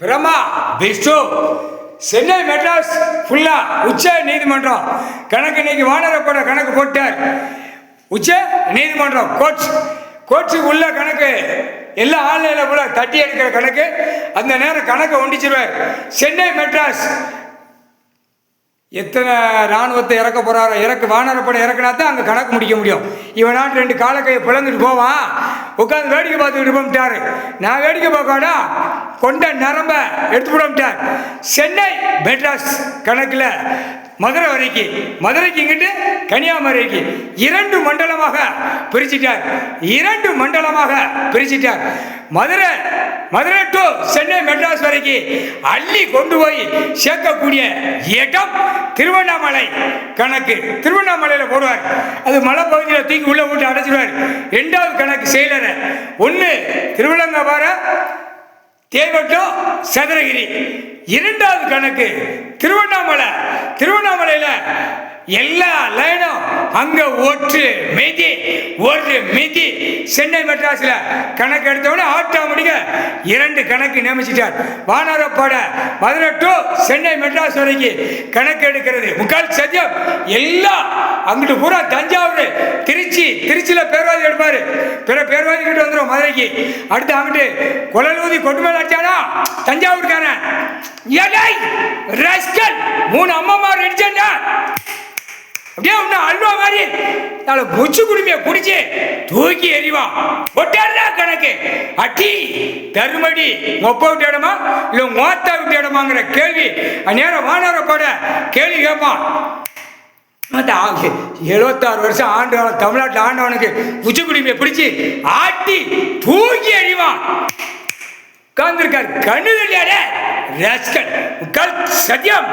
பிரமா விஷ்ணு சென்னை மெட்ராஸ் ஃபுல்லா உச்ச நீதிமன்றம் கணக்கு இன்னைக்கு வானரப்பட கணக்கு போட்டார். உச்ச நீதிமன்றம் கோர்ட்ஸுக்கு உள்ள கணக்கு எல்லா ஆன்லைனில் கூட தட்டி எடுக்கிற கணக்கு அந்த நேரம் கணக்கை ஒண்டிச்சிருவார். சென்னை மெட்ராஸ் எத்தனை இராணுவத்தை இறக்க போகிறாரோ வானரப்படை இறக்குனா தான் அங்கே கணக்கு முடிக்க முடியும். இவன் நாட்டு 2 காலக்கையை பிளந்துட்டு போவான், உட்காந்து வேடிக்கை பார்த்துக்கிட்டு போட்டார். நான் வேடிக்கை பார்க்கடா கொண்ட நரம்ப எடுத்து விடட்டார். சென்னை மெட்ராஸ் கணக்கில் மதுரைக்கு இங்கிட்டு கன்னியாகுமரிக்கு 2 மண்டலமாக பிரிச்சிட்டார். மதுரை டு சென்னை மெட்ராஸ் வரைக்கும் அள்ளி கொண்டு போய் சேர்க்கக்கூடிய இடம் திருவண்ணாமலை கணக்கு. திருவண்ணாமலையில் போடுவார், அது மலைப்பகுதியில் தூக்கி உள்ள விட்டு அடைச்சிடுவார். 2வது கணக்கு செயலர் 1 திருவிழங்காபாறை தேவட்டம் சதுரகிரி. 2வது கணக்கு திருவண்ணாமலையில் எல்லா லைனும் அங்க ஒரு மிதி சென்னை மெட்ராஸ்ல கணக்கு எடுத்தவொடனே ஆட்டோமேட்டிக்கா 2 கணக்கு நியமிச்சிட்டார். வானரப்பட மதுரை டு சென்னை மெட்ராஸ் வரைக்கும் கணக்கு எடுக்கிறது முக்கால் சத்தியம். எல்லாம் அங்கிட்டு பூரா தஞ்சாவூர் திருச்சியில பேர்வாதி எடுப்பாரு. பேர்வாதி கிட்ட வந்துடும் மதுரைக்கு. அடுத்து அங்கிட்டு குழலூதி கொண்டு மேல அடிச்சானா தஞ்சாவூருக்கான 3 அம்மாமார் அடிச்சா அப்படியே ஒண்ணு அல்வா மாதிரி முச்சு குடுமைய குடிச்சு தூக்கி எறிவான். ஒட்டாரா கணக்கு அட்டி தருமடி மொப்ப விட்ட இடமா இல்ல மோத்தா விட்ட இடமாங்கிற கேள்வி நேரம் வானரப்பட கேள்வி கேட்பான். 76 வருஷம் ஆண்டவன் தமிழ்நாட்டில் ஆண்டவனுக்கு உச்சி குடிமையை பிடிச்சி ஆட்டி தூக்கி எறிவான். உட்கார்ந்துருக்காரு கண்ணு தெரியாத சத்தியம்.